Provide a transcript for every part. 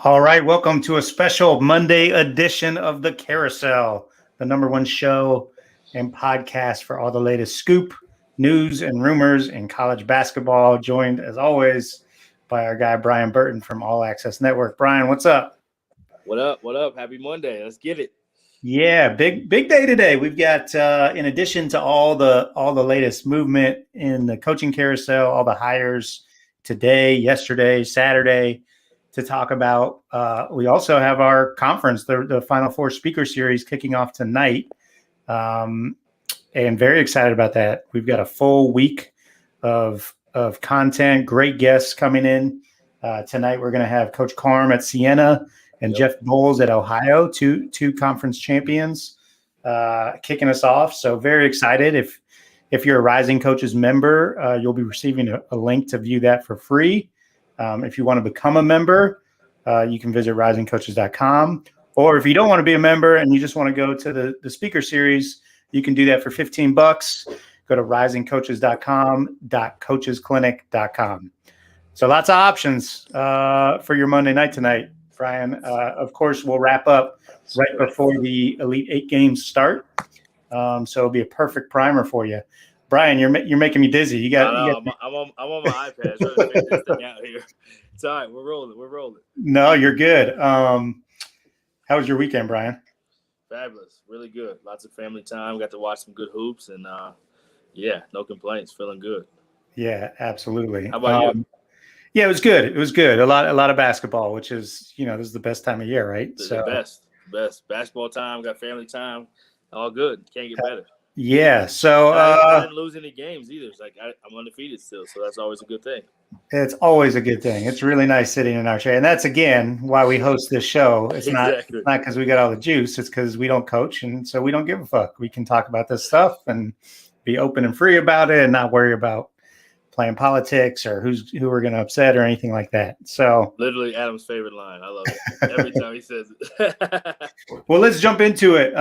All right, welcome to a special Monday edition of the Carousel, the number one show and podcast for all the latest scoop, news, and rumors in college basketball. Joined, as always, by our guy Brian Burton from All Access Network. Brian, what's up? What up? What up? Happy Monday. Let's get it. Yeah, big day today. We've got, in addition to all the latest movement in the coaching carousel, all the hires today, yesterday, Saturday, to talk about. We also have our conference, the Final Four Speaker Series, kicking off tonight, and very excited about that. We've got a full week of content, great guests coming in. Tonight we're going to have Coach Carm at Siena and Jeff Bowles at Ohio, two conference champions, kicking us off. So very excited. If you're a Rising Coaches member, you'll be receiving a link to view that for free. If you want to become a member, you can visit risingcoaches.com. Or if you don't want to be a member and you just want to go to the speaker series, you can do that for $15. Go to risingcoaches.com.coachesclinic.com. So lots of options for your Monday night tonight, Brian. Of course, we'll wrap up right before the Elite Eight games start. So it'll be a perfect primer for you. Brian, you're making me dizzy. I'm on my iPad trying to figure this thing out here. It's all right. We're rolling. No, you're good. How was your weekend, Brian? Fabulous. Really good. Lots of family time. Got to watch some good hoops, and no complaints. Feeling good. Yeah, absolutely. How about you? Yeah, it was good. A lot of basketball, which is, this is the best time of year, right? The best basketball time. Got family time. All good. Can't get better. Yeah. So I didn't lose any games either. It's like I'm undefeated still, so that's always a good thing. It's always a good thing. It's really nice sitting in our chair, and that's again why we host this show. It's not because we got all the juice. It's because we don't coach, and so we don't give a fuck. We can talk about this stuff and be open and free about it, and not worry about playing politics or who we're going to upset or anything like that. So literally Adam's favorite line. I love it every time he says it. Well, let's jump into it.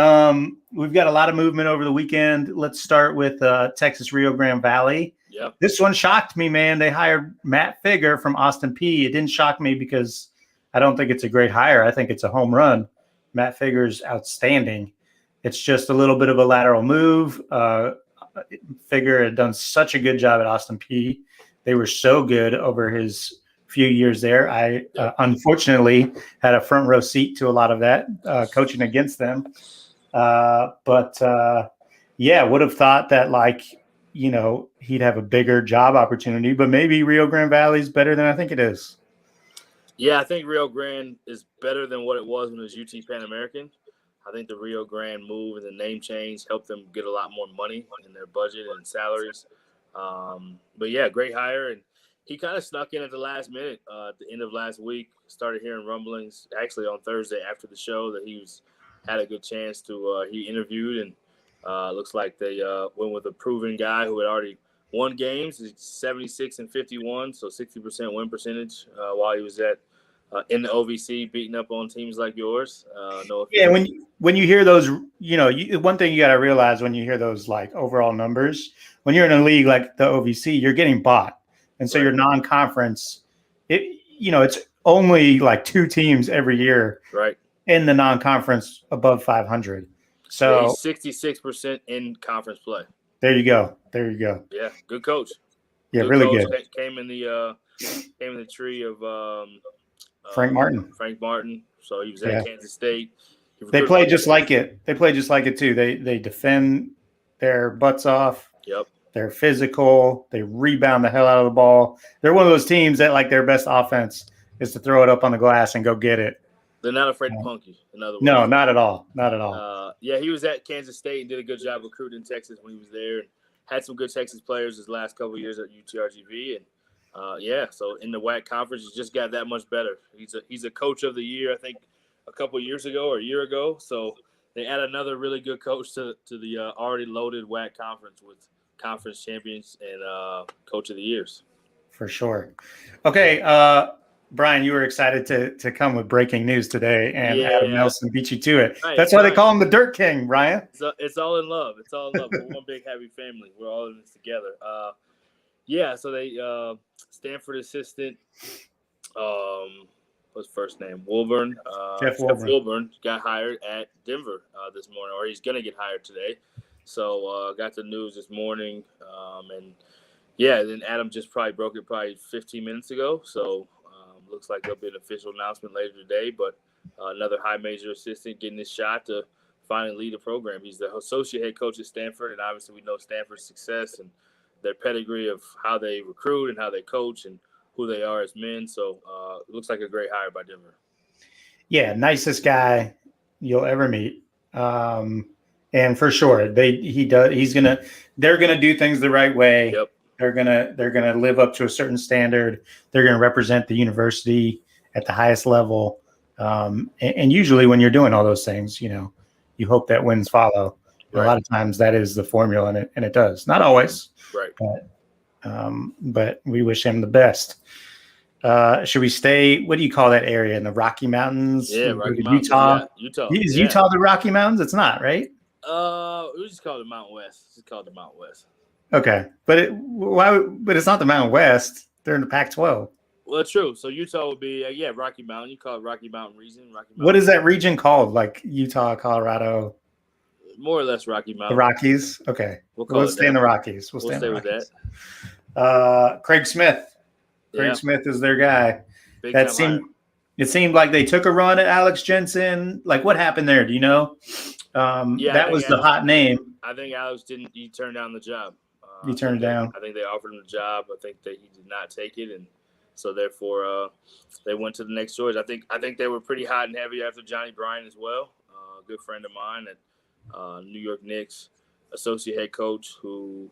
We've got a lot of movement over the weekend. Let's start with Texas Rio Grande Valley. Yep. This one shocked me, man. They hired Matt Figger from Austin Peay. It didn't shock me because I don't think it's a great hire. I think it's a home run. Matt Figger's outstanding. It's just a little bit of a lateral move. Figger had done such a good job at Austin Peay. They were so good over his few years there. I unfortunately had a front row seat to a lot of that, coaching against them. Would have thought that he'd have a bigger job opportunity, but maybe Rio Grande Valley is better than I think it is. Yeah, I think Rio Grande is better than what it was when it was UT Pan American. I think the Rio Grande move and the name change helped them get a lot more money in their budget and salaries. Great hire. And he kind of snuck in at the last minute at the end of last week. Started hearing rumblings actually on Thursday after the show that he had a good chance to he interviewed. And looks like they went with a proven guy who had already won games. He's 76-51, so 60% win percentage while he was in the OVC, beating up on teams like yours. When you hear those, one thing you got to realize when you hear those overall numbers, when you're in a league like the OVC, you're getting bought, and so your non-conference, it's only two teams every year, right, in the non-conference above 500. So 66% in conference play. There you go. Yeah, good coach. Yeah, good really coach. Good. Came in the tree of Frank Martin. So he was at Kansas State. They play just like it. They play just like it too. They defend their butts off. Yep. They're physical. They rebound the hell out of the ball. They're one of those teams that their best offense is to throw it up on the glass and go get it. They're not afraid to punk you. In other words, no, not at all. Not at all. He was at Kansas State and did a good job recruiting Texas when he was there, and had some good Texas players his last couple of years at UTRGV. And so in the WAC conference, he's just got that much better. He's a coach of the year, I think, a couple of years ago or a year ago. So they add another really good coach to the already loaded WAC conference with conference champions and coach of the years. For sure. Okay, Brian, you were excited to come with breaking news today, and Adam Nelson beat you to it. Right, that's why they call him the Dirt King, Brian. It's all in love. We're one big happy family. We're all in this together. So they Stanford assistant what's his first name? Wilburn. Jeff Jeff Wilburn. Wilburn got hired at Denver this morning, or he's going to get hired today. So got the news this morning. And, yeah, then Adam just broke it 15 minutes ago. So looks like there'll be an official announcement later today. But another high major assistant getting his shot to finally lead the program. He's the associate head coach at Stanford, and obviously we know Stanford's success and their pedigree of how they recruit and how they coach and who they are as men. So it looks like a great hire by Denver. Yeah, nicest guy you'll ever meet. And for sure, they're gonna do things the right way. Yep. They're gonna live up to a certain standard. They're gonna represent the university at the highest level. And usually when you're doing all those things, you hope that wins follow. Right. A lot of times that is the formula, and it does. Not always. Right. But we wish him the best. Should we stay? What do you call that area in the Rocky Mountains? Yeah, Rocky Mountains. Utah. Yeah, Utah. Is Utah the Rocky Mountains? It's not, right? We just call it Mountain West. It's called the Mountain West. Okay, but it's not the Mountain West. They're in the Pac-12. Well, true. So Utah would be Rocky Mountain. You call it Rocky Mountain region. What is that region called? Like Utah, Colorado? More or less Rocky Mountain. The Rockies. Okay, we'll stay in the Rockies. We'll stay with that. Craig Smith. Craig Smith is their guy. It seemed like they took a run at Alex Jensen. Like, what happened there? Do you know? That was the hot name. I think Alex he turned down the job. He turned it down. I think they offered him the job. I think that he did not take it, and so therefore they went to the next choice. I think they were pretty hot and heavy after Johnny Bryant as well. A good friend of mine at New York Knicks, associate head coach who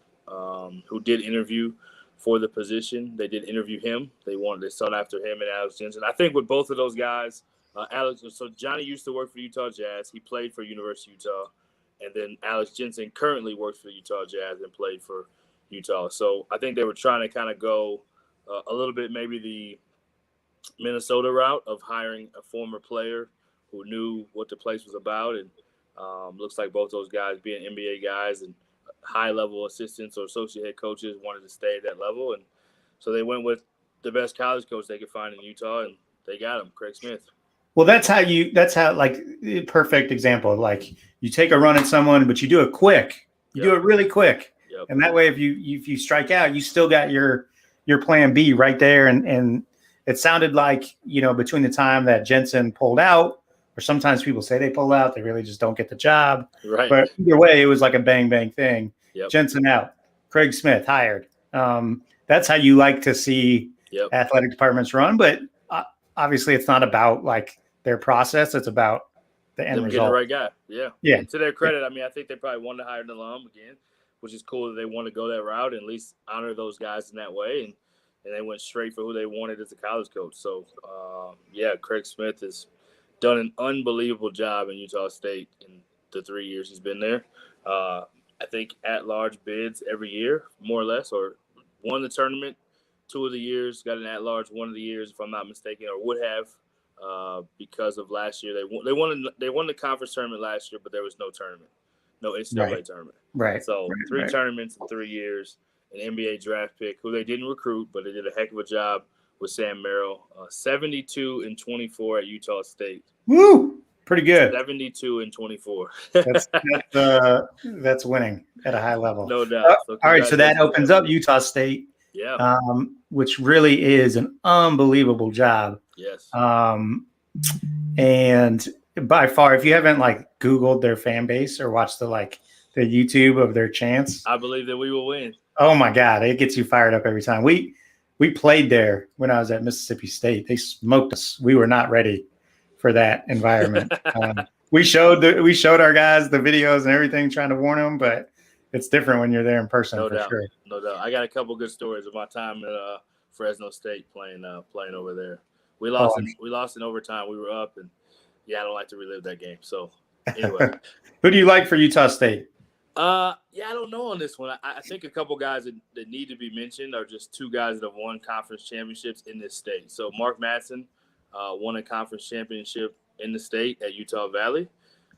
did interview for the position. They did interview him. They sought after him and Alex Jensen. I think with both of those guys, so Johnny used to work for Utah Jazz. He played for University of Utah. And then Alex Jensen currently works for Utah Jazz and played for Utah. So I think they were trying to kind of go a little bit maybe the Minnesota route of hiring a former player who knew what the place was about. And looks like both those guys being NBA guys and high-level assistants or associate head coaches wanted to stay at that level. And so they went with the best college coach they could find in Utah, and they got him, Craig Smith. Well, that's how like perfect example. Like you take a run at someone, but you do it quick. You do it really quick. Yep. And that way, if you strike out, you still got your plan B right there. And it sounded like, between the time that Jensen pulled out, or sometimes people say they pull out, they really just don't get the job. Right. But either way, it was like a bang, bang thing. Yep. Jensen out, Craig Smith hired. That's how you like to see athletic departments run. But obviously it's not about like their process. It's about the end result. Getting the right guy. Yeah. Yeah. And to their credit, I think they probably wanted to hire an alum again, which is cool that they want to go that route and at least honor those guys in that way. And they went straight for who they wanted as a college coach. So, Craig Smith has done an unbelievable job in Utah State in the 3 years he's been there. I think at-large bids every year, more or less, or won the tournament 2 of the years, got an at-large 1 of the years, if I'm not mistaken, or would have because of last year. They won the conference tournament last year, but there was no tournament, no NCAA tournament. Right. So 3 tournaments in 3 years, an NBA draft pick who they didn't recruit, but they did a heck of a job with Sam Merrill. 72-24 at Utah State. Woo! Pretty good. 72-24. That's winning at a high level. No doubt. All right, so that opens up Utah State. Yeah. Which really is an unbelievable job. Yes. And by far, if you haven't Googled their fan base or watched the YouTube of their chants, I believe that we will win. Oh my God, it gets you fired up every time. We played there when I was at Mississippi State. They smoked us. We were not ready for that environment. We showed our guys the videos and everything, trying to warn them, but it's different when you're there in person. No for doubt. Sure. No doubt. I got a couple good stories of my time at Fresno State playing over there. We lost in overtime. We were up, and I don't like to relive that game. So anyway, who do you like for Utah State? I don't know on this one. I think a couple guys that need to be mentioned are just 2 guys that have won conference championships in this state. So Mark Madsen won a conference championship in the state at Utah Valley.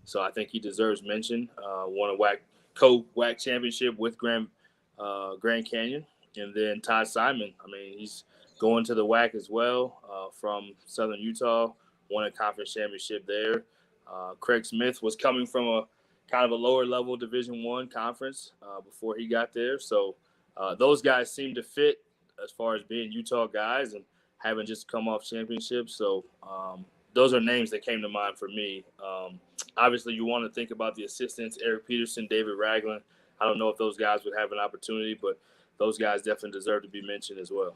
So I think he deserves mention. Won a co-WAC championship with Grand Canyon. And then Todd Simon. I mean, he's going to the WAC as well from Southern Utah, won a conference championship there. Craig Smith was coming from a kind of a lower level Division I conference before he got there. So those guys seem to fit as far as being Utah guys and having just come off championships. So those are names that came to mind for me. Obviously, you want to think about the assistants, Eric Peterson, David Ragland. I don't know if those guys would have an opportunity, but those guys definitely deserve to be mentioned as well.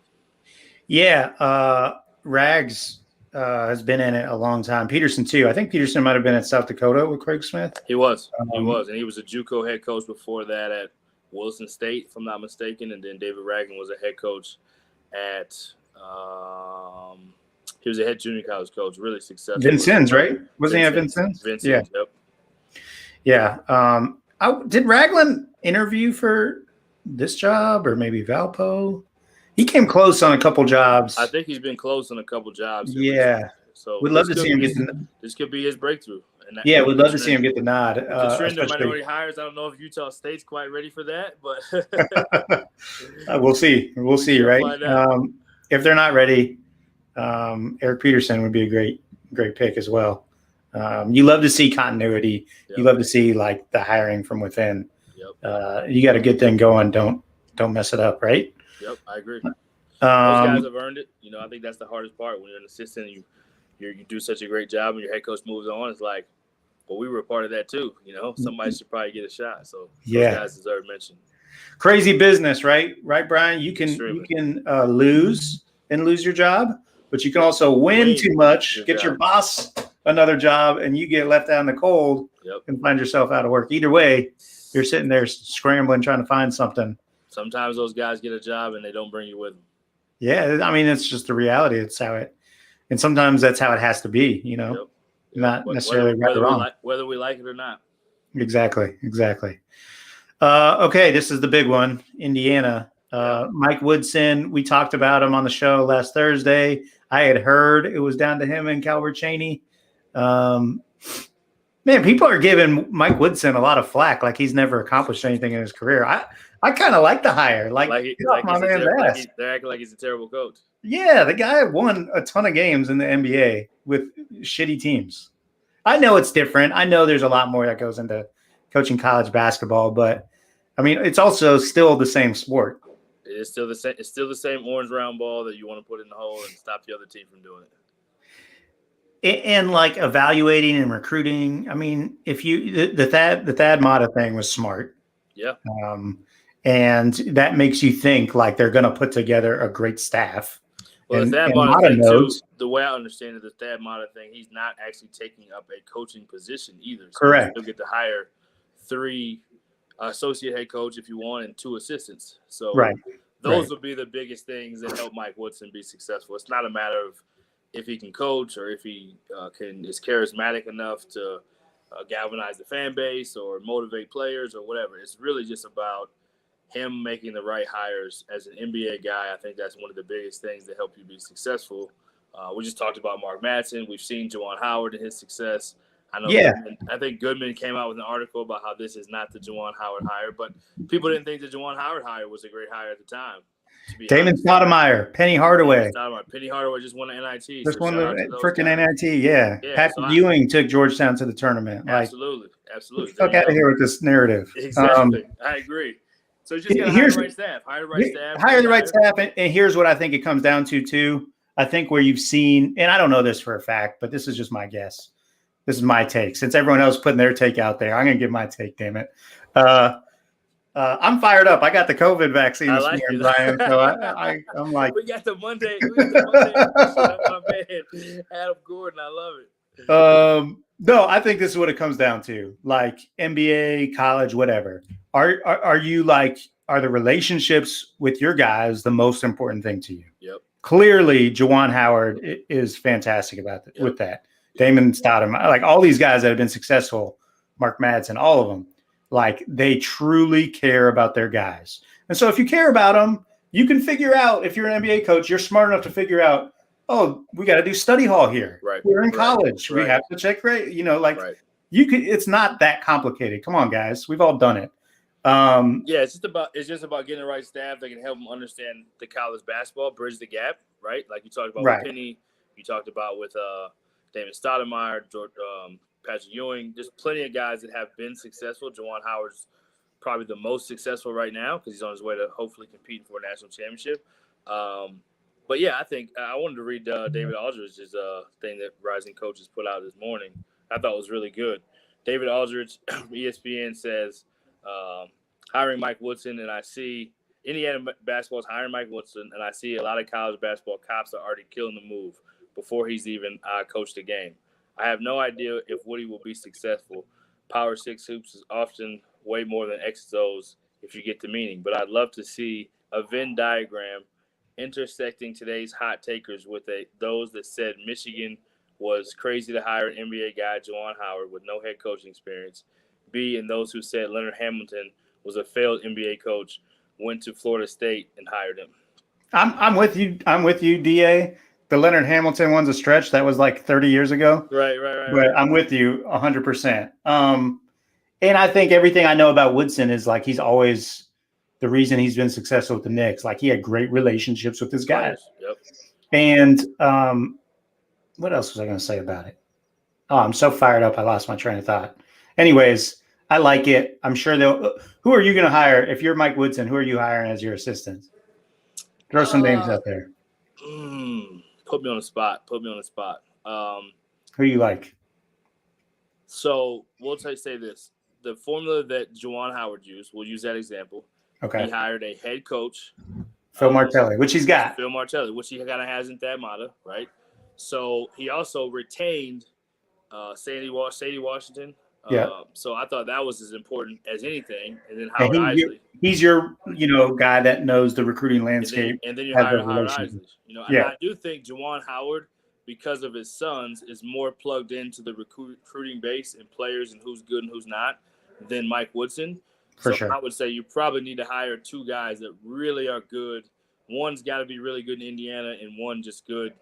Yeah, Rags has been in it a long time. Peterson, too. I think Peterson might have been at South Dakota with Craig Smith. He was. And he was a JUCO head coach before that at Wilson State, if I'm not mistaken. And then David Ragland was a head coach at he was a head junior college coach, really successful. Vincennes, right? Wasn't he at Vincennes? Vincennes, yep. Yeah. Did Ragland interview for this job or maybe Valpo? He came close on a couple jobs. I think he's been close on a couple jobs. Yeah. So we'd love to see him get this could be his breakthrough. Yeah, we'd love to see him get the nod. Considering the minority hires, I don't know if Utah State's quite ready for that, but we'll see. We'll see, right? If they're not ready, Eric Peterson would be a great pick as well. You love to see continuity. Yep. You love to see like the hiring from within. Yep. You got a good thing going. Don't mess it up, right? Yep, I agree. Those guys have earned it. I think that's the hardest part when you're an assistant. You do such a great job, and your head coach moves on. It's like, well, we were a part of that too. Somebody should probably get a shot. So those guys deserve mention. Crazy business, right? Right, Brian? You can lose your job, but you can also win too much, get your boss another job, and you get left out in the cold and find yourself out of work. Either way, you're sitting there scrambling, trying to find something. Sometimes those guys get a job and they don't bring you with them. Yeah, I mean, it's just the reality. It's how it, and sometimes that's how it has to be, not necessarily right or wrong. Whether we like it or not. Exactly. Okay, this is the big one, Indiana. Mike Woodson, we talked about him on the show last Thursday. I had heard it was down to him and Calvert Chaney. Man, people are giving Mike Woodson a lot of flack, like he's never accomplished anything in his career. I kind of like the hire. They're acting like he's a terrible coach. Yeah, the guy won a ton of games in the NBA with shitty teams. I know it's different. I know there's a lot more that goes into coaching college basketball, but I mean, it's also still the same sport. It's still the same. It's still the same orange round ball that you want to put in the hole and stop the other team from doing it. And like evaluating and recruiting. I mean, if the Thad Matta thing was smart. Yeah. And that makes you think like they're going to put together a great staff. Well, the Thad Matta thing too, the way I understand it, the Thad Matta thing, he's not actually taking up a coaching position either. So correct. You'll get to hire 3 associate head coach if you want and 2 assistants. So those will be the biggest things that help Mike Woodson be successful. It's not a matter of if he can coach or if he is charismatic enough to galvanize the fan base or motivate players or whatever. It's really just about him making the right hires. As an NBA guy, I think that's one of the biggest things that help you be successful. We just talked about Mark Madsen. We've seen Juwan Howard and his success. I know. Yeah. I think Goodman came out with an article about how this is not the Juwan Howard hire, but people didn't think the Juwan Howard hire was a great hire at the time. Damon Stoudemire, Penny Hardaway. Penny Hardaway just won the NIT. Just won the freaking NIT, yeah. Patrick Ewing took Georgetown to the tournament. Absolutely. Get the fuck out of here with this narrative. Exactly. I agree. So you just got to hire the right staff. Hire the right staff. And here's what I think it comes down to, too. I think where you've seen, and I don't know this for a fact, but this is just my guess. This is my take. Since everyone else putting their take out there, I'm going to give my take, damn it. I'm fired up. I got the COVID vaccine this morning, Brian. So I'm like. We got the Monday my man, Adam Gordon. I love it. No, I think this is what it comes down to. Like NBA, college, whatever. Are you like, are the relationships with your guys the most important thing to you? Yep. Clearly, Juwan Howard is fantastic about that, with that. Damon Stoudemire, like all these guys that have been successful, Mark Madsen, all of them, like they truly care about their guys. And so if you care about them, you can figure out, if you're an NBA coach, you're smart enough to figure out, oh, we got to do study hall here. Right. We're in college. We have to check grade. You could. It's not that complicated. Come on, guys. We've all done it. It's just about getting the right staff that can help them understand the college basketball, bridge the gap, right? Like you talked about Right. with Penny, you talked about with David Stoudemire, Patrick Ewing. There's plenty of guys that have been successful. Juwan Howard's probably the most successful right now because he's on his way to hopefully competing for a national championship. But yeah, I think I wanted to read David Aldridge's thing that Rising Coaches put out this morning. I thought it was really good. David Aldridge, ESPN says, hiring Mike Woodson, and I see Indiana basketball's hiring Mike Woodson, and I see a lot of college basketball cops are already killing the move before he's even coached a game. I have no idea if Woody will be successful. Power 6 hoops is often way more than X's O's if you get the meaning, but I'd love to see a Venn diagram intersecting today's hot takers with those that said Michigan was crazy to hire an NBA guy, Juwan Howard, with no head coaching experience. B, and those who said Leonard Hamilton was a failed NBA coach, went to Florida State and hired him. I'm with you. I'm with you, DA. The Leonard Hamilton one's a stretch. That was like 30 years ago. Right. But I'm with you 100%. And I think everything I know about Woodson is like he's always the reason he's been successful with the Knicks. Like he had great relationships with his guys. Yep. And what else was I going to say about it? Oh, I'm so fired up. I lost my train of thought. Anyways, I like it. I'm sure they'll. Who are you going to hire if you're Mike Woodson? Who are you hiring as your assistant? Throw some names out there. Put me on the spot. Who you like? So we'll say this: the formula that Juwan Howard used. We'll use that example. Okay. He hired a head coach, Phil Martelli, which he's got. Phil Martelli, which he kind of has in Thad Matta, right? So he also retained Sadie Washington. Yeah. So I thought that was as important as anything. And then Howard Isley. He's your, guy that knows the recruiting landscape. And then you hire Howard Isley. And yeah. I do think Juwan Howard, because of his sons, is more plugged into the recruiting base and players and who's good and who's not than Mike Woodson. For sure. I would say you probably need to hire two guys that really are good. One's got to be really good in Indiana and one just good,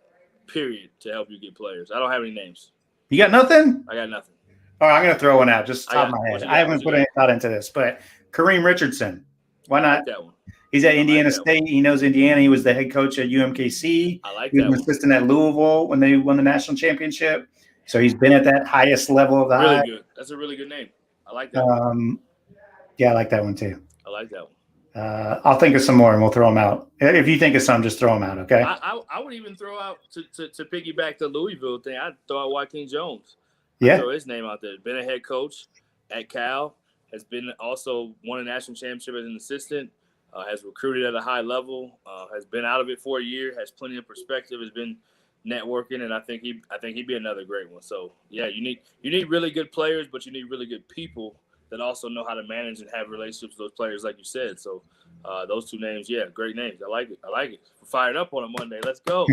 period, to help you get players. I don't have any names. You got nothing? I got nothing. All right, I'm going to throw one out just top of my head. I haven't put any thought into this, but Kareem Richardson. Why not? I like that one. He's at Indiana State. He knows Indiana. He was the head coach at UMKC. I like that. He was an assistant at Louisville when they won the national championship. So he's been at that highest level of the Really good. That's a really good name. I like that one. Yeah, I like that one too. I like that one. I'll think of some more and we'll throw them out. If you think of some, just throw them out, okay? I would even throw out, to piggyback the Louisville thing, I'd throw out Joaquin Jones. Yeah. I'd throw his name out there. Been a head coach at Cal. Has been also won a national championship as an assistant. Has recruited at a high level. Has been out of it for a year. Has plenty of perspective. Has been networking, and I think he'd be another great one. So yeah, you need really good players, but you need really good people that also know how to manage and have relationships with those players, like you said. So those two names, yeah, great names. I like it. We're fired up on a Monday. Let's go.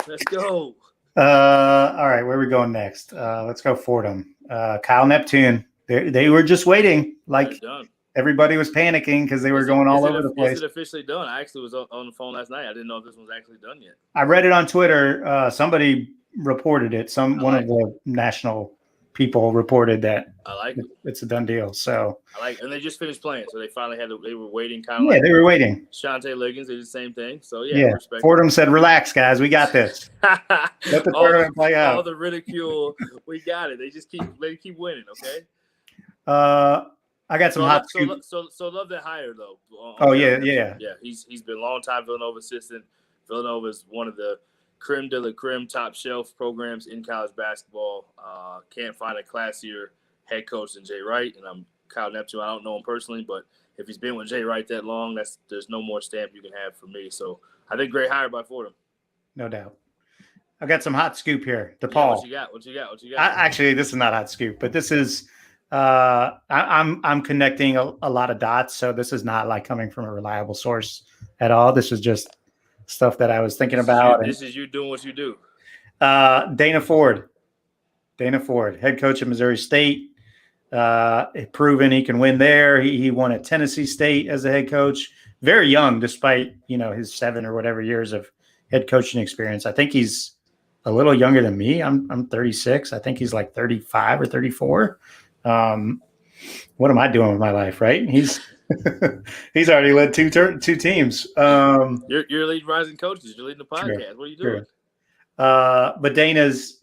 Let's go. All right, where are we going next? Let's go Fordham. Kyle Neptune. They were just waiting. Like everybody was panicking because they were going all over the place. Is it officially done? I actually was on the phone last night. I didn't know if this was actually done yet. I read it on Twitter. Somebody reported it. One of the national people reported that. I like it. It's a done deal. So and they just finished playing, so they finally they were waiting kind of. Yeah, they were waiting. Shante Liggins did the same thing. So Fordham said, "Relax, guys, we got this. Let the tournament play out." All the ridicule, we got it. They keep winning. Okay. I got some hot scoop. So love that hire though. Yeah. He's been a long time Villanova assistant. Villanova is one of the creme de la creme, top shelf programs in college basketball. Can't find a classier head coach than Jay Wright, and I'm Kyle Neptune. I don't know him personally, but if he's been with Jay Wright that long, there's no more stamp you can have for me. So I think great hire by Fordham. No doubt. I got some hot scoop here. DePaul. What you got? Actually, this is not hot scoop, but this is. I'm connecting a lot of dots, so this is not like coming from a reliable source at all. This is just stuff that I was thinking about. This is you doing what you do. Dana Ford, head coach at Missouri State, proven he can win there. He won at Tennessee State as a head coach, very young, despite his 7 or whatever years of head coaching experience. I think he's a little younger than me. I'm 36. I think he's like 35 or 34. What am I doing with my life, right? He's He's already led two teams. You're leading rising coaches. You're leading the True, podcast. What are you true. doing? But Dana's,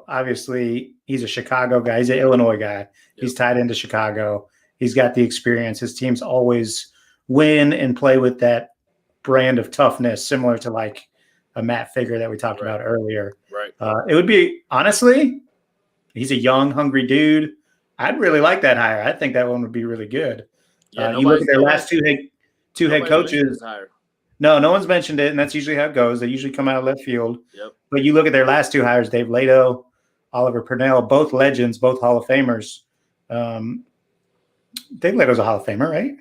obviously he's a Chicago guy. He's an Illinois guy. Yep. He's tied into Chicago. He's got the experience. His teams always win and play with that brand of toughness, similar to like a Matt Figure that we talked about earlier. Right. It would be, honestly, he's a young, hungry dude. I'd really like that hire. I think that one would be really good. Yeah, you look at their last two head coaches. No one's mentioned it, and that's usually how it goes. They usually come out of left field. Yep. But you look at their last two hires, Dave Lato, Oliver Purnell, both legends, both Hall of Famers. Dave Lato's a Hall of Famer, right?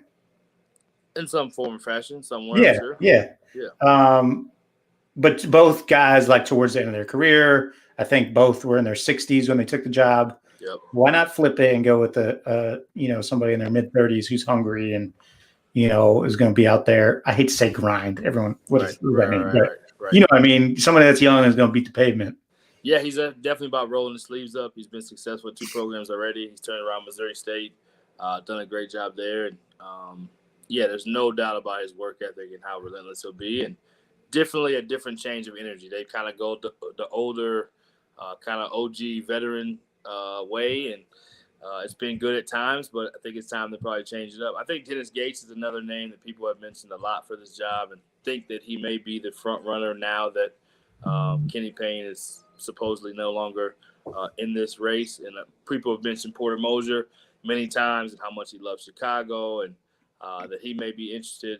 In some form or fashion, somewhere. Yeah, sure. Yeah. But both guys, like towards the end of their career, I think both were in their 60s when they took the job. Yep. Why not flip it and go with somebody in their mid 30s who's hungry and is going to be out there? I hate to say grind. Everyone, what does that mean? Right. You know what I mean? Somebody that's young is going to beat the pavement. Yeah, he's definitely about rolling the sleeves up. He's been successful with 2 programs already. He's turned around Missouri State, done a great job there. And there's no doubt about his work ethic and how relentless he'll be. And definitely a different change of energy. They kind of go the older, kind of OG veteran way, and it's been good at times, but I think it's time to probably change it up. I think Dennis Gates is another name that people have mentioned a lot for this job, and think that he may be the front runner now that Kenny Payne is supposedly no longer in this race. And people have mentioned Porter Moser many times and how much he loves Chicago, and that he may be interested.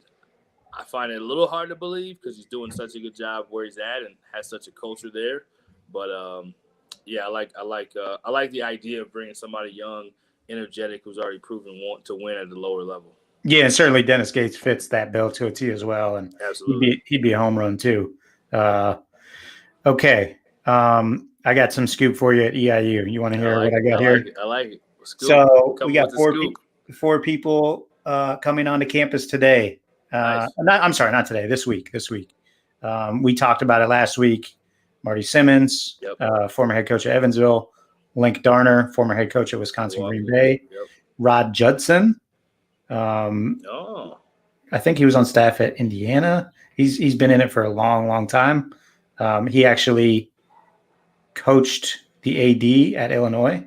I find it a little hard to believe because he's doing such a good job where he's at and has such a culture there. But I like the idea of bringing somebody young, energetic, who's already proven want to win at the lower level. Yeah, and certainly Dennis Gates fits that bill to a T as well, and absolutely he'd be a home run too. Okay, I got some scoop for you at EIU. You want to hear what I got here? I like it. Scoop. So we got four people coming onto campus today. Nice. Not today. This week. We talked about it last week. Marty Simmons, former head coach at Evansville. Link Darner, former head coach at Wisconsin Green Bay. Yep. Rod Judson. I think he was on staff at Indiana. He's been in it for a long, long time. He actually coached the AD at Illinois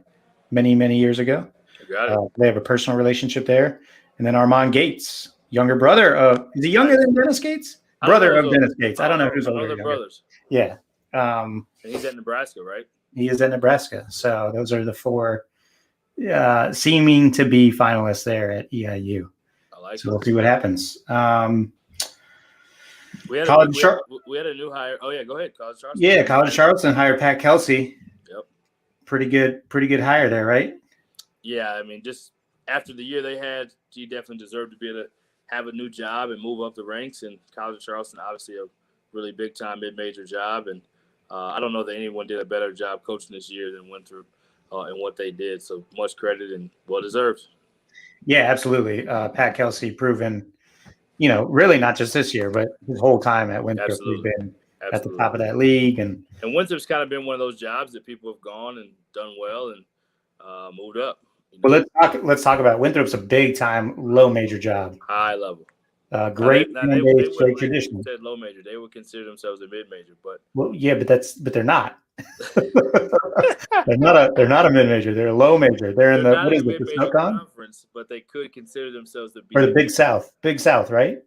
many, many years ago. Got it. They have a personal relationship there. And then Armand Gates, younger brother of – is he younger than Dennis Gates? Brother of Dennis Gates. I don't know who's older. Brothers. Yeah. And he's at Nebraska, right? He is at Nebraska. So those are the 4 seeming to be finalists there at EIU. I like so we'll see what happens. We had a new hire. Oh, yeah, go ahead. College Charleston. Yeah, College Charleston hired Pat Kelsey. Yep. Pretty good hire there, right? Yeah, I mean, just after the year they had, he definitely deserved to be able to have a new job and move up the ranks. And College Charleston, obviously, a really big-time mid-major job. And I don't know that anyone did a better job coaching this year than Winthrop and what they did. So much credit and well-deserved. Yeah, absolutely. Pat Kelsey proven, really not just this year, but his whole time at Winthrop, he's been at the top of that league. And Winthrop's kind of been one of those jobs that people have gone and done well and moved up. Well, let's talk about Winthrop's a big-time low-major job. High level. Great they tradition. Said low major. They would consider themselves a mid major, but they're not. they're not a mid major. They're a low major. They're in the SoCon conference, but they could consider themselves the Big South. Big South, right?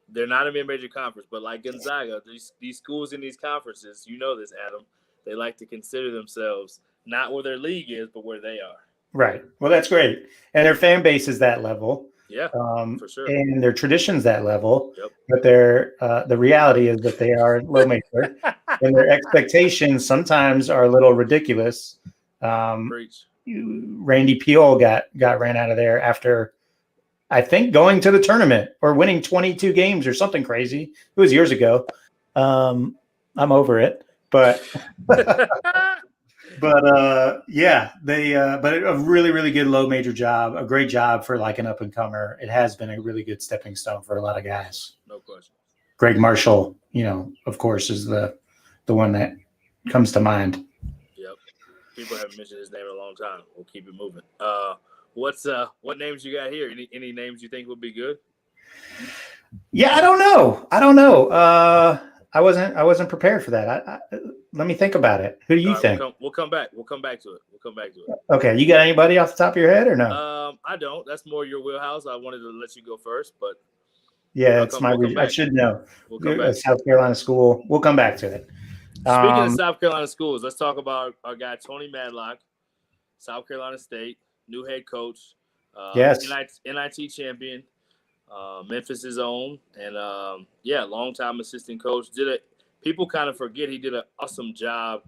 They're not a mid major conference, but like Gonzaga, these schools in these conferences, you know this, Adam. They like to consider themselves not where their league is, but where they are. Right. Well, that's great, and their fan base is that level. Yeah, for sure. And their tradition's that level, yep. But the reality is that they are low major, and their expectations sometimes are a little ridiculous. Preach. Randy Peel got ran out of there after, I think, going to the tournament or winning 22 games or something crazy. It was years ago. I'm over it, but. But a really, really good low major job, a great job for like an up and comer. It has been a really good stepping stone for a lot of guys. No question. Greg Marshall, of course, is the one that comes to mind. Yep. People haven't mentioned his name in a long time. We'll keep it moving. what names you got here? Any names you think would be good? Yeah, I don't know. I wasn't prepared for that. Let me think about it. Who do you All right, think? we'll come back. We'll come back to it. We'll come back to it. Okay, you got anybody off the top of your head or no? I don't. That's more your wheelhouse. I wanted to let you go first, but Yeah, it's my. we'll come I back. should know. We'll come back. South Carolina school. We'll come back to it. Speaking of South Carolina schools, let's talk about our guy Tony Madlock, South Carolina State, new head coach, Yes. NIT champion, Memphis' own, and longtime assistant coach. People kind of forget he did an awesome job.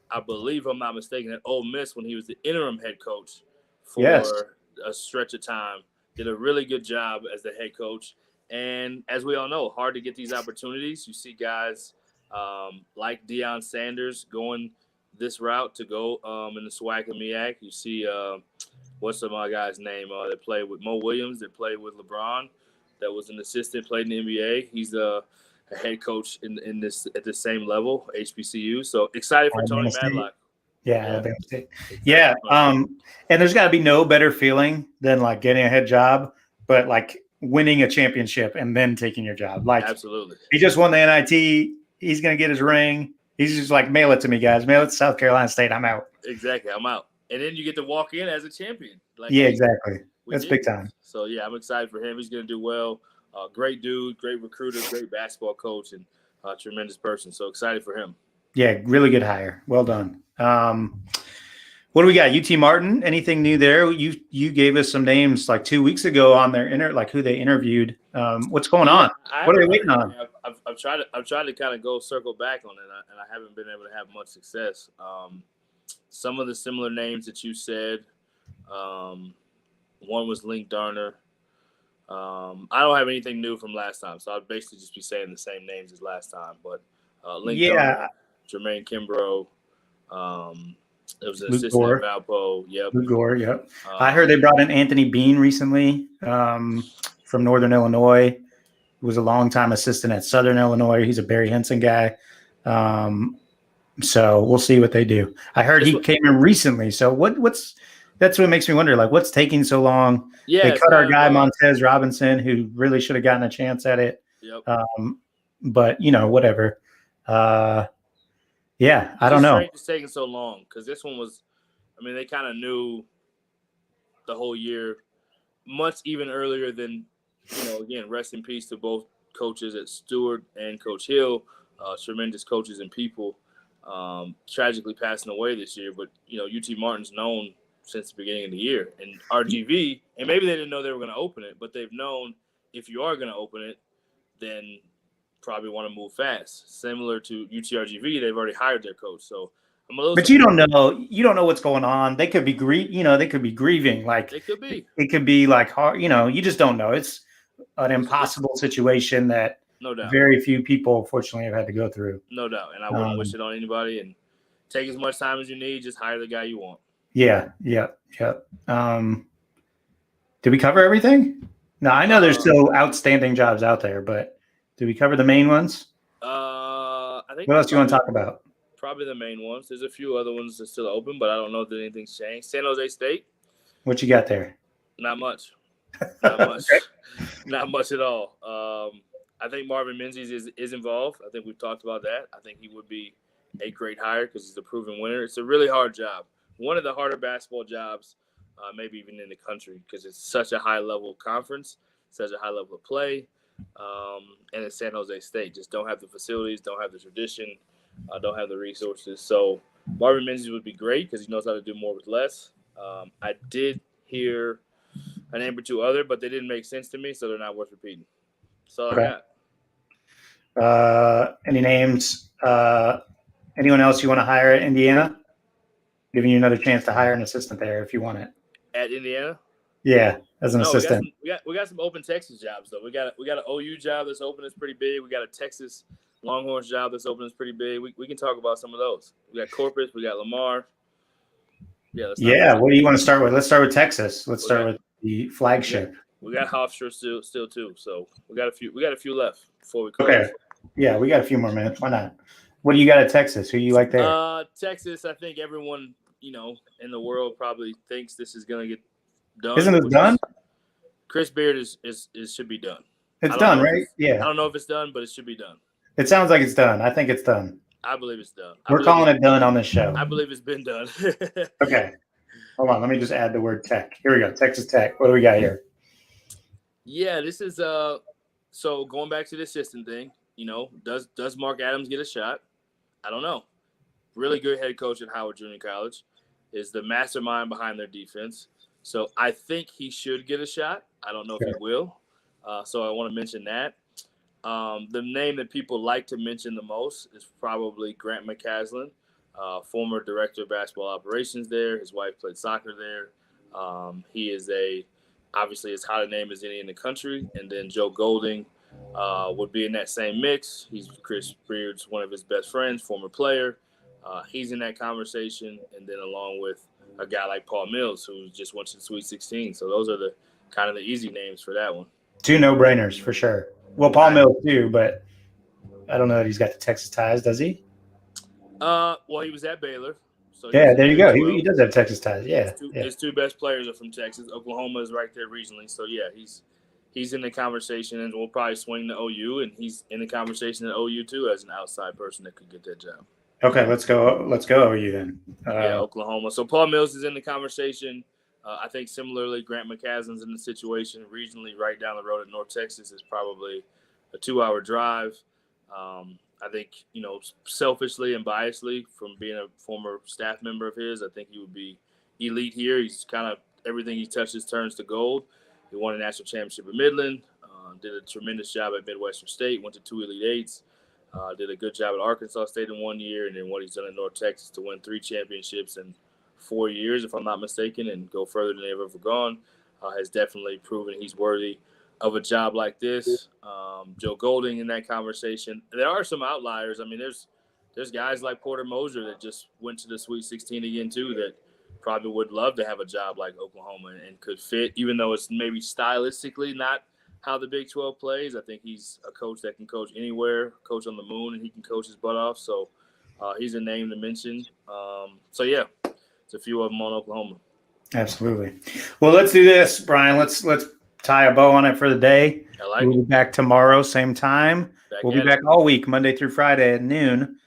I believe, I'm not mistaken, at Ole Miss when he was the interim head coach for Yes. a stretch of time. Did a really good job as the head coach. And as we all know, hard to get these opportunities. You see guys like Deion Sanders going this route to go in the SWAC and MEAC. You see, what's my guy's name? That played with Mo Williams, that played with LeBron, that was an assistant, played in the NBA. He's a head coach in this at the same level, HBCU. So excited for Tony Madlock. Yeah, Alabama State. Yeah, and there's got to be no better feeling than like getting a head job, but like winning a championship and then taking your job. Like, absolutely, he just won the NIT. He's gonna get his ring. He's just like, mail it to me, guys. Mail it to South Carolina State. I'm out. Exactly, I'm out. And then you get to walk in as a champion. Like, yeah, exactly. That's big time. So yeah, I'm excited for him. He's gonna do well. Great dude, great recruiter, great basketball coach, and tremendous person. So excited for him. Yeah, really good hire. Well done. What do we got? UT Martin. Anything new there? You gave us some names like 2 weeks ago on their who they interviewed. What's going on? What are they waiting on? I've tried to kind of go circle back on it, and I haven't been able to have much success. Some of the similar names that you said. One was Link Darner. I don't have anything new from last time, so I'll basically just be saying the same names as last time. But Link Darner, Jermaine Kimbrough. It was an assistant at Valpo. Yep. Luke Gore, yep. I heard they brought in Anthony Bean recently from Northern Illinois. He was a longtime assistant at Southern Illinois. He's a Barry Henson guy. So we'll see what they do. I heard he came in recently. So that's what makes me wonder, like, what's taking so long? Yeah, they cut our guy Montez Robinson, who really should have gotten a chance at it. Yep. But whatever. Yeah, I don't know. It's taking so long because this one was, they kind of knew the whole year, much even earlier than, again, rest in peace to both coaches at Stewart and Coach Hill, tremendous coaches and people, tragically passing away this year. But, UT Martin's known since the beginning of the year. And RGV, and maybe they didn't know they were going to open it, but they've known if you are going to open it, then probably want to move fast. Similar to UTRGV, they've already hired their coach. So I'm a little. But you don't know what's going on. They could be they could be grieving. Like, they could be. It could be like hard. You just don't know. It's an impossible situation that no doubt very few people, fortunately, have had to go through. No doubt, and I wouldn't wish it on anybody. And take as much time as you need. Just hire the guy you want. Yeah. Did we cover everything? No, I know there's still outstanding jobs out there, but did we cover the main ones? I think. What else do you want to talk about? Probably the main ones. There's a few other ones that are still open, but I don't know if anything's changed. San Jose State. What you got there? Not much. Not much. Not much at all. I think Marvin Menzies is involved. I think we've talked about that. I think he would be a great hire because he's a proven winner. It's a really hard job. One of the harder basketball jobs, maybe even in the country, because it's such a high-level conference, such a high level of play, and it's San Jose State. Just don't have the facilities, don't have the tradition, don't have the resources. So Marvin Menzies would be great because he knows how to do more with less. I did hear a name or two other, but they didn't make sense to me, so they're not worth repeating. So okay. Any names? Anyone else you want to hire at Indiana? Giving you another chance to hire an assistant there if you want it. At Indiana? Yeah, as an assistant. We got some open Texas jobs though. We got an OU job that's open that's pretty big. We got a Texas Longhorns job that's open that's pretty big. We can talk about some of those. We got Corpus, we got Lamar. Yeah, what do you want to start with? Let's start with Texas. Let's start with the flagship. We got Hofstra still too. So we got a few left before we close. Okay. Yeah, we got a few more minutes. Why not? What do you got at Texas? Who you like there? Texas, I think everyone, in the world probably thinks this is going to get done. Isn't it done? Chris Beard is should be done. It's done, right? Yeah. I don't know if it's done, but it should be done. It sounds like it's done. I think it's done. I believe it's done. We're calling it done on this show. I believe it's been done. Okay. Hold on. Let me just add the word tech. Here we go. Texas Tech. What do we got here? Yeah, this is so going back to the assistant thing, does Mark Adams get a shot? I don't know. Really good head coach at Howard Junior College, is the mastermind behind their defense. So I think he should get a shot. I don't know if he will. So I want to mention that. The name that people like to mention the most is probably Grant McCaslin, former director of basketball operations there. His wife played soccer there. He is obviously as hot a name as any in the country. And then Joe Golding would be in that same mix. He's Chris Beard's one of his best friends, former player. He's in that conversation. And then along with a guy like Paul Mills, who just went to the Sweet 16. So those are the kind of the easy names for that one. Two no-brainers for sure. Well, Paul Mills too, but I don't know that he's got the Texas ties, does he? Well, he was at Baylor. So yeah, there you go. He does have Texas ties. Yeah. His two best players are from Texas. Oklahoma is right there regionally. So yeah, he's in the conversation, and we'll probably swing to OU, and he's in the conversation at OU too as an outside person that could get that job. Okay, let's go OU then. Yeah, Oklahoma. So Paul Mills is in the conversation. I think similarly, Grant McCaslin's in the situation regionally right down the road at North Texas. Is probably a 2-hour drive. I think, selfishly and biasly from being a former staff member of his, I think he would be elite here. He's kind of everything he touches turns to gold. He won a national championship at Midland, did a tremendous job at Midwestern State, went to 2 Elite Eights, did a good job at Arkansas State in 1 year, and then what he's done in North Texas to win 3 championships in 4 years, if I'm not mistaken, and go further than they've ever gone, has definitely proven he's worthy of a job like this. Joe Golding in that conversation. There are some outliers. I mean, there's guys like Porter Moser that just went to the Sweet 16 again too that probably would love to have a job like Oklahoma and could fit, even though it's maybe stylistically not how the Big 12 plays. I think he's a coach that can coach anywhere, coach on the moon, and he can coach his butt off. So he's a name to mention. So yeah, it's a few of them on Oklahoma. Absolutely. Well, let's do this, Brian. Let's tie a bow on it for the day. We'll be back tomorrow, same time. We'll be back all week, Monday through Friday at noon,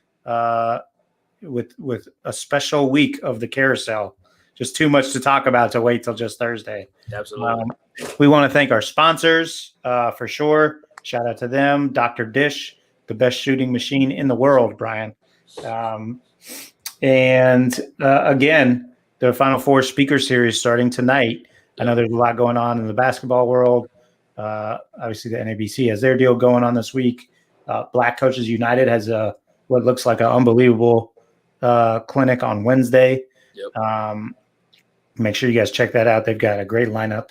with a special week of the Carousel. Just too much to talk about to wait till just Thursday. Absolutely. We want to thank our sponsors for sure. Shout out to them. Dr. Dish, the best shooting machine in the world, Brian. Again, the Final Four speaker series starting tonight. I know there's a lot going on in the basketball world. Obviously, the NABC has their deal going on this week. Black Coaches United has what looks like an unbelievable clinic on Wednesday. Yep. Make sure you guys check that out. They've got a great lineup.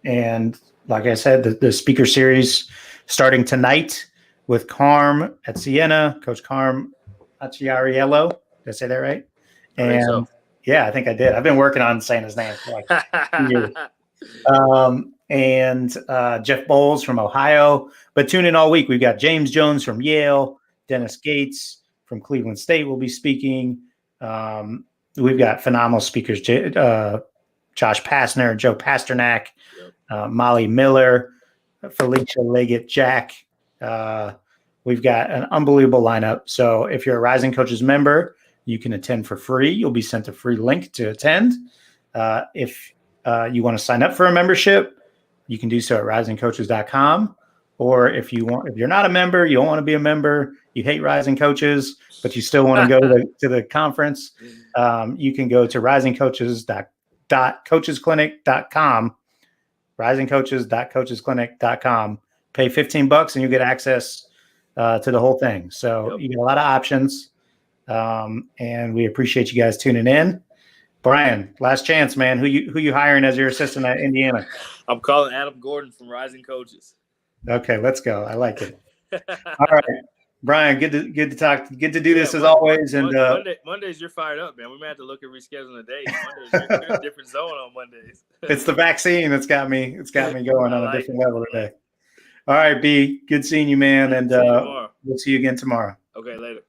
And like I said, the speaker series starting tonight with Carm at Siena, Coach Carm Acciariello. Did I say that right? And yeah, I think I did. I've been working on saying his name for like 2 years. And Jeff Bowles from Ohio. But tune in all week. We've got James Jones from Yale, Dennis Gates from Cleveland State will be speaking. We've got phenomenal speakers, Josh Pastner, Joe Pasternak, Molly Miller, Felicia Leggett-Jack. We've got an unbelievable lineup. So if you're a Rising Coaches member, you can attend for free. You'll be sent a free link to attend. If you want to sign up for a membership, you can do so at risingcoaches.com. Or if you're not a member, you don't want to be a member, you hate Rising Coaches, but you still want to go to the conference, you can go to risingcoaches.coachesclinic.com, risingcoaches.coachesclinic.com. Pay $15 and you get access to the whole thing. So you get a lot of options, and we appreciate you guys tuning in. Brian, last chance, man. Who you hiring as your assistant at Indiana? I'm calling Adam Gordon from Rising Coaches. Okay, let's go. I like it. All right, Brian. Good to talk. Good to do this as always. And Mondays, you're fired up, man. We may have to look at rescheduling the days. Mondays, you're in a different zone on Mondays. It's the vaccine that's got me. It's got me going on a different level today. All right, B. Good seeing you, man. And we'll see you again tomorrow. Okay, later.